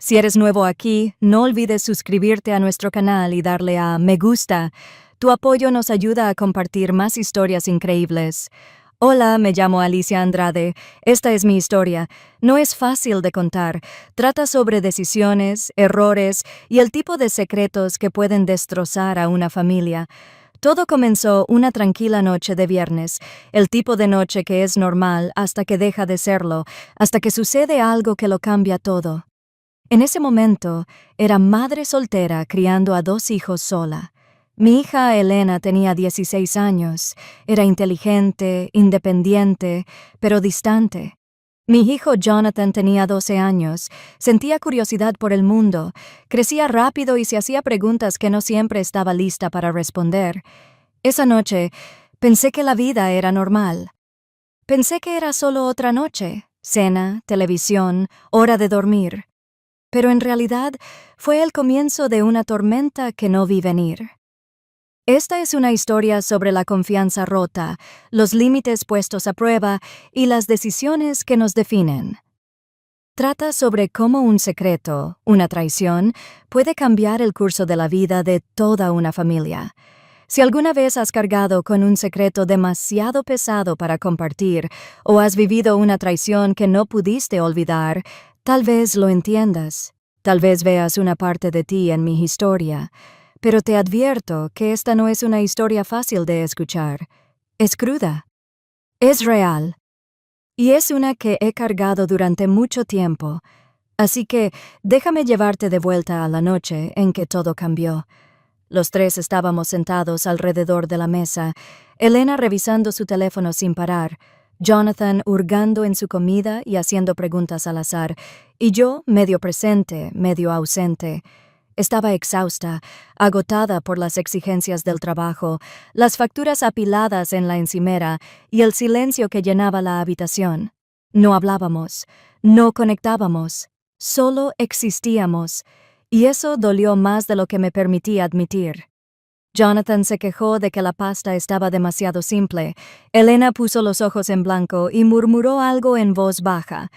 Si eres nuevo aquí, no olvides suscribirte a nuestro canal y darle a me gusta. Tu apoyo nos ayuda a compartir más historias increíbles. Hola, me llamo Alicia Andrade. Esta es mi historia. No es fácil de contar. Trata sobre decisiones, errores y el tipo de secretos que pueden destrozar a una familia. Todo comenzó una tranquila noche de viernes, el tipo de noche que es normal hasta que deja de serlo, hasta que sucede algo que lo cambia todo. En ese momento, era madre soltera criando a 2 hijos sola. Mi hija Elena tenía 16 años, era inteligente, independiente, pero distante. Mi hijo Jonathan tenía 12 años, sentía curiosidad por el mundo, crecía rápido y se hacía preguntas que no siempre estaba lista para responder. Esa noche, pensé que la vida era normal. Pensé que era solo otra noche, cena, televisión, hora de dormir. Pero en realidad fue el comienzo de una tormenta que no vi venir. Esta es una historia sobre la confianza rota, los límites puestos a prueba y las decisiones que nos definen. Trata sobre cómo un secreto, una traición, puede cambiar el curso de la vida de toda una familia. Si alguna vez has cargado con un secreto demasiado pesado para compartir o has vivido una traición que no pudiste olvidar, tal vez lo entiendas. Tal vez veas una parte de ti en mi historia. Pero te advierto que esta no es una historia fácil de escuchar. Es cruda. Es real. Y es una que he cargado durante mucho tiempo. Así que déjame llevarte de vuelta a la noche en que todo cambió. Los 3 estábamos sentados alrededor de la mesa, Elena revisando su teléfono sin parar, Jonathan hurgando en su comida y haciendo preguntas al azar, y yo medio presente, medio ausente. Estaba exhausta, agotada por las exigencias del trabajo, las facturas apiladas en la encimera y el silencio que llenaba la habitación. No hablábamos, no conectábamos, solo existíamos. Y eso dolió más de lo que me permití admitir. Jonathan se quejó de que la pasta estaba demasiado simple. Elena puso los ojos en blanco y murmuró algo en voz baja.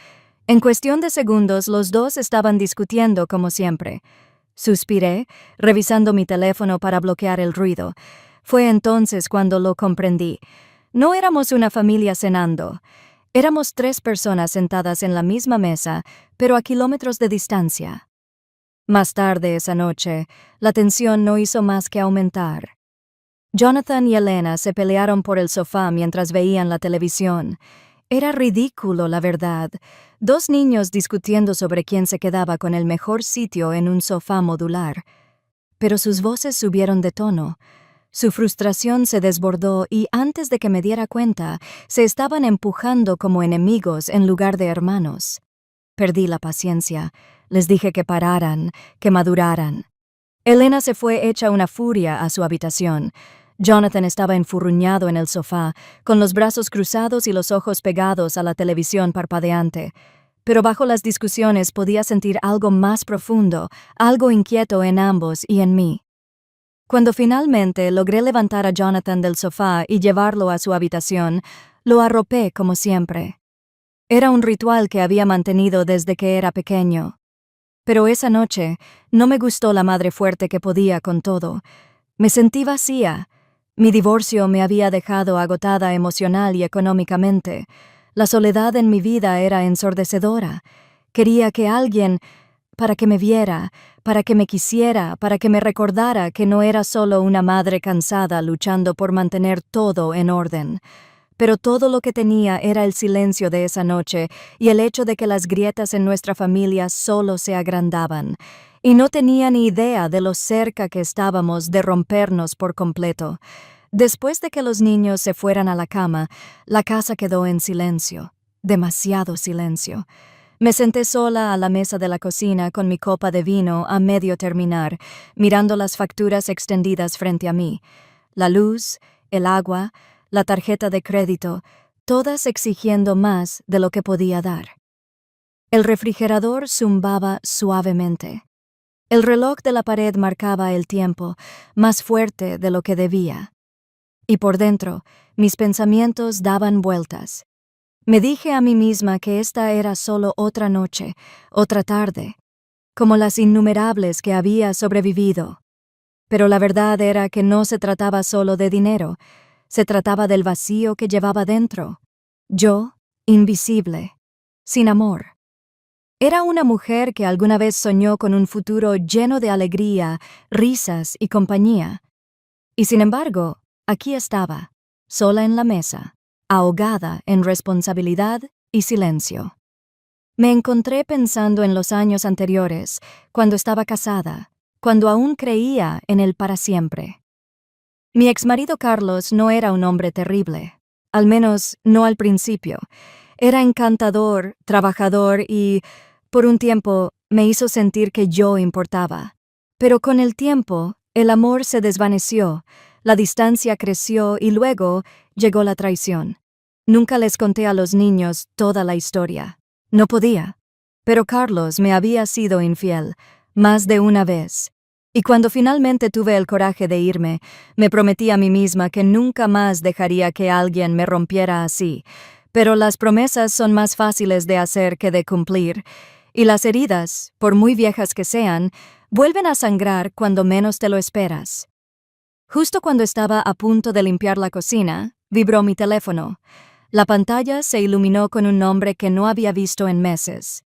En cuestión de segundos, los dos estaban discutiendo como siempre. Suspiré, revisando mi teléfono para bloquear el ruido. Fue entonces cuando lo comprendí. No éramos una familia cenando. Éramos 3 personas sentadas en la misma mesa, pero a kilómetros de distancia. Más tarde esa noche, la tensión no hizo más que aumentar. Jonathan y Elena se pelearon por el sofá mientras veían la televisión. Era ridículo, la verdad. 2 niños discutiendo sobre quién se quedaba con el mejor sitio en un sofá modular. Pero sus voces subieron de tono. Su frustración se desbordó y antes de que me diera cuenta, se estaban empujando como enemigos en lugar de hermanos. Perdí la paciencia. Les dije que pararan, que maduraran. Elena se fue hecha una furia a su habitación. Jonathan estaba enfurruñado en el sofá, con los brazos cruzados y los ojos pegados a la televisión parpadeante. Pero bajo las discusiones podía sentir algo más profundo, algo inquieto en ambos y en mí. Cuando finalmente logré levantar a Jonathan del sofá y llevarlo a su habitación, lo arropé como siempre. Era un ritual que había mantenido desde que era pequeño. Pero esa noche no me gustó la madre fuerte que podía con todo. Me sentí vacía. Mi divorcio me había dejado agotada emocional y económicamente. La soledad en mi vida era ensordecedora. Quería que alguien, para que me viera, para que me quisiera, para que me recordara que no era solo una madre cansada luchando por mantener todo en orden. Pero todo lo que tenía era el silencio de esa noche y el hecho de que las grietas en nuestra familia solo se agrandaban, y no tenía ni idea de lo cerca que estábamos de rompernos por completo. Después de que los niños se fueran a la cama, la casa quedó en silencio, demasiado silencio. Me senté sola a la mesa de la cocina con mi copa de vino a medio terminar, mirando las facturas extendidas frente a mí. La luz, el agua, la tarjeta de crédito, todas exigiendo más de lo que podía dar. El refrigerador zumbaba suavemente. El reloj de la pared marcaba el tiempo, más fuerte de lo que debía. Y por dentro, mis pensamientos daban vueltas. Me dije a mí misma que esta era solo otra noche, otra tarde. como las innumerables que había sobrevivido. Pero la verdad era que no se trataba solo de dinero, se trataba del vacío que llevaba dentro. Yo, invisible, sin amor. Era una mujer que alguna vez soñó con un futuro lleno de alegría, risas y compañía. Y sin embargo, aquí estaba, sola en la mesa, ahogada en responsabilidad y silencio. Me encontré pensando en los años anteriores, cuando estaba casada, cuando aún creía en el para siempre. Mi exmarido Carlos no era un hombre terrible, al menos no al principio. Era encantador, trabajador y, por un tiempo, me hizo sentir que yo importaba. Pero con el tiempo, el amor se desvaneció, la distancia creció y luego llegó la traición. Nunca les conté a los niños toda la historia. No podía. Pero Carlos me había sido infiel, más de una vez. Y cuando finalmente tuve el coraje de irme, me prometí a mí misma que nunca más dejaría que alguien me rompiera así. Pero las promesas son más fáciles de hacer que de cumplir, y las heridas, por muy viejas que sean, vuelven a sangrar cuando menos te lo esperas. Justo cuando estaba a punto de limpiar la cocina, vibró mi teléfono. La pantalla se iluminó con un nombre que no había visto en meses.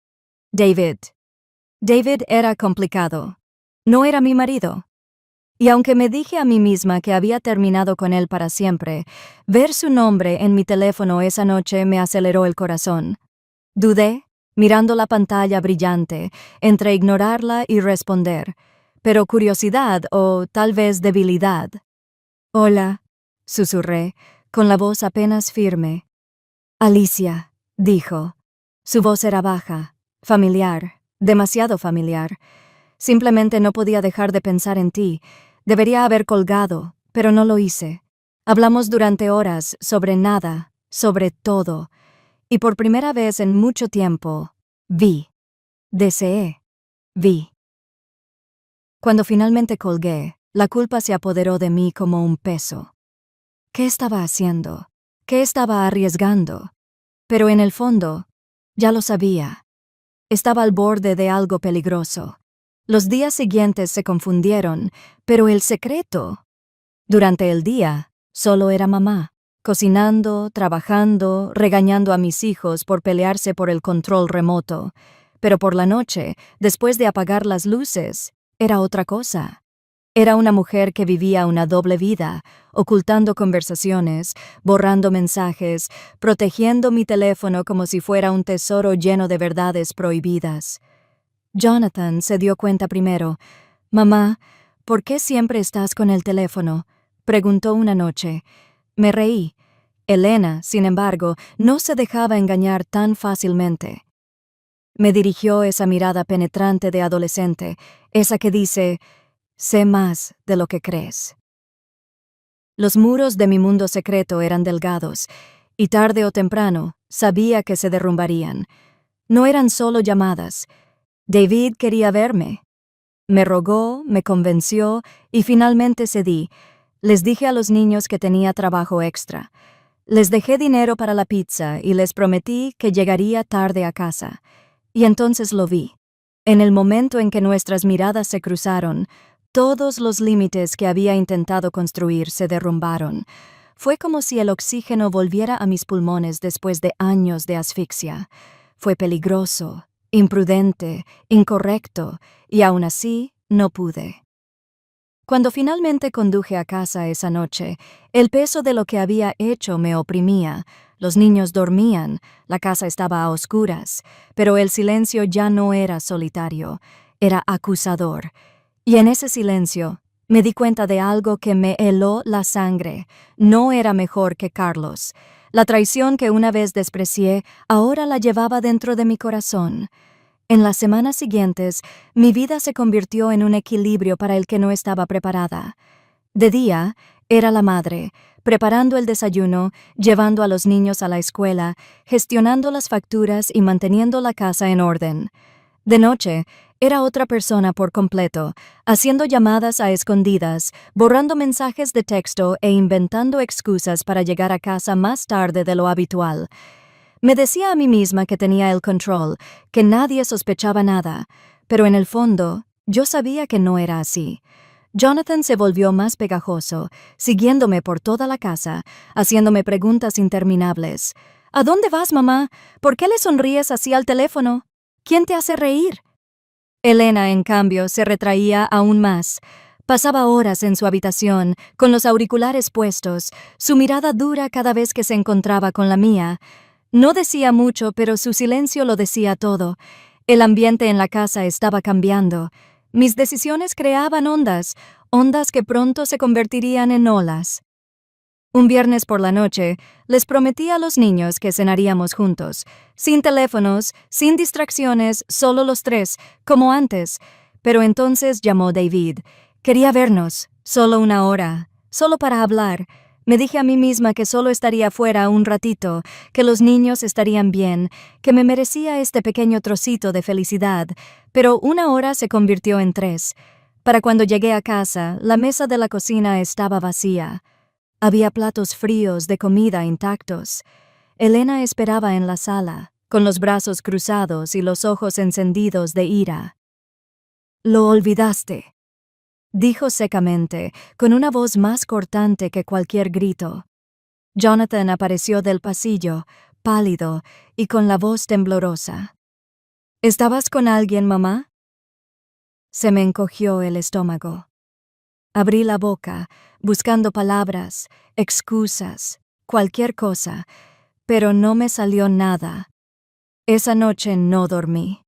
David. David era complicado. No era mi marido. Y aunque me dije a mí misma que había terminado con él para siempre, ver su nombre en mi teléfono esa noche me aceleró el corazón. Dudé, mirando la pantalla brillante, entre ignorarla y responder, pero curiosidad o tal vez debilidad. «Hola», susurré, con la voz apenas firme. «Alicia», dijo. Su voz era baja, familiar, demasiado familiar. Simplemente no podía dejar de pensar en ti. Debería haber colgado, pero no lo hice. Hablamos durante horas sobre nada, sobre todo. Y por primera vez en mucho tiempo, deseé. Cuando finalmente colgué, la culpa se apoderó de mí como un peso. ¿Qué estaba haciendo? ¿Qué estaba arriesgando? Pero en el fondo, ya lo sabía. Estaba al borde de algo peligroso. Los días siguientes se confundieron, pero el secreto. Durante el día, solo era mamá, cocinando, trabajando, regañando a mis hijos por pelearse por el control remoto. Pero por la noche, después de apagar las luces, era otra cosa. Era una mujer que vivía una doble vida, ocultando conversaciones, borrando mensajes, protegiendo mi teléfono como si fuera un tesoro lleno de verdades prohibidas. Jonathan se dio cuenta primero. «Mamá, ¿por qué siempre estás con el teléfono?», preguntó una noche. Me reí. Elena, sin embargo, no se dejaba engañar tan fácilmente. Me dirigió esa mirada penetrante de adolescente, esa que dice: «Sé más de lo que crees». Los muros de mi mundo secreto eran delgados, y tarde o temprano sabía que se derrumbarían. No eran solo llamadas. David quería verme. Me rogó, me convenció y finalmente cedí. Les dije a los niños que tenía trabajo extra. Les dejé dinero para la pizza y les prometí que llegaría tarde a casa. Y entonces lo vi. En el momento en que nuestras miradas se cruzaron, todos los límites que había intentado construir se derrumbaron. Fue como si el oxígeno volviera a mis pulmones después de años de asfixia. Fue peligroso, imprudente, incorrecto, y aún así no pude. Cuando finalmente conduje a casa esa noche, el peso de lo que había hecho me oprimía. Los niños dormían, la casa estaba a oscuras, pero el silencio ya no era solitario, era acusador. Y en ese silencio me di cuenta de algo que me heló la sangre. No era mejor que Carlos. La traición que una vez desprecié, ahora la llevaba dentro de mi corazón. En las semanas siguientes, mi vida se convirtió en un equilibrio para el que no estaba preparada. De día, era la madre, preparando el desayuno, llevando a los niños a la escuela, gestionando las facturas y manteniendo la casa en orden. De noche, era otra persona por completo, haciendo llamadas a escondidas, borrando mensajes de texto e inventando excusas para llegar a casa más tarde de lo habitual. Me decía a mí misma que tenía el control, que nadie sospechaba nada, pero en el fondo, yo sabía que no era así. Jonathan se volvió más pegajoso, siguiéndome por toda la casa, haciéndome preguntas interminables. ¿A dónde vas, mamá? ¿Por qué le sonríes así al teléfono? ¿Quién te hace reír? Elena, en cambio, se retraía aún más. Pasaba horas en su habitación, con los auriculares puestos, su mirada dura cada vez que se encontraba con la mía. No decía mucho, pero su silencio lo decía todo. El ambiente en la casa estaba cambiando. Mis decisiones creaban ondas, ondas que pronto se convertirían en olas. Un viernes por la noche, les prometí a los niños que cenaríamos juntos, sin teléfonos, sin distracciones, solo los tres, como antes. Pero entonces llamó David. Quería vernos, solo una hora, solo para hablar. Me dije a mí misma que solo estaría fuera un ratito, que los niños estarían bien, que me merecía este pequeño trocito de felicidad, pero una hora se convirtió en 3. Para cuando llegué a casa, la mesa de la cocina estaba vacía. Había platos fríos de comida intactos. Elena esperaba en la sala, con los brazos cruzados y los ojos encendidos de ira. «Lo olvidaste», dijo secamente, con una voz más cortante que cualquier grito. Jonathan apareció del pasillo, pálido y con la voz temblorosa. «¿Estabas con alguien, mamá?» Se me encogió el estómago. Abrí la boca, buscando palabras, excusas, cualquier cosa, pero no me salió nada. Esa noche no dormí.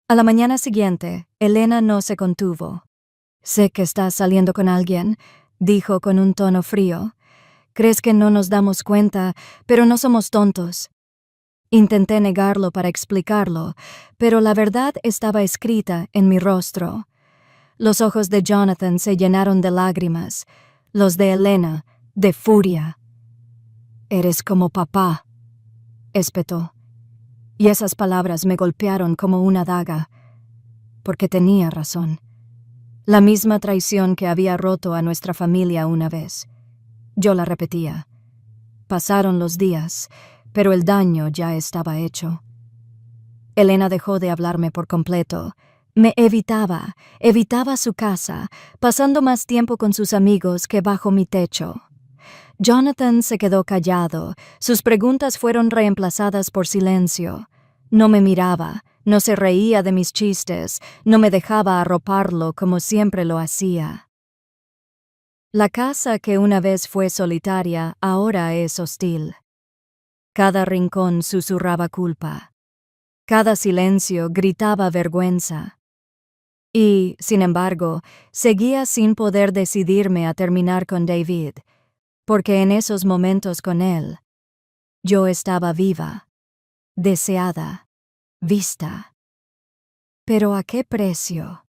A la mañana siguiente, Elena no se contuvo. «Sé que estás saliendo con alguien», dijo con un tono frío. «Crees que no nos damos cuenta, pero no somos tontos». Intenté negarlo para explicarlo, pero la verdad estaba escrita en mi rostro. Los ojos de Jonathan se llenaron de lágrimas, los de Elena, de furia. «Eres como papá», espetó. Y esas palabras me golpearon como una daga, porque tenía razón. La misma traición que había roto a nuestra familia una vez. Yo la repetía. Pasaron los días, pero el daño ya estaba hecho. Elena dejó de hablarme por completo. Me evitaba su casa, pasando más tiempo con sus amigos que bajo mi techo. Jonathan se quedó callado, sus preguntas fueron reemplazadas por silencio. No me miraba, no se reía de mis chistes, no me dejaba arroparlo como siempre lo hacía. La casa que una vez fue solitaria ahora es hostil. Cada rincón susurraba culpa. Cada silencio gritaba vergüenza. Y, sin embargo, seguía sin poder decidirme a terminar con David, porque en esos momentos con él, yo estaba viva, deseada, vista. ¿Pero a qué precio?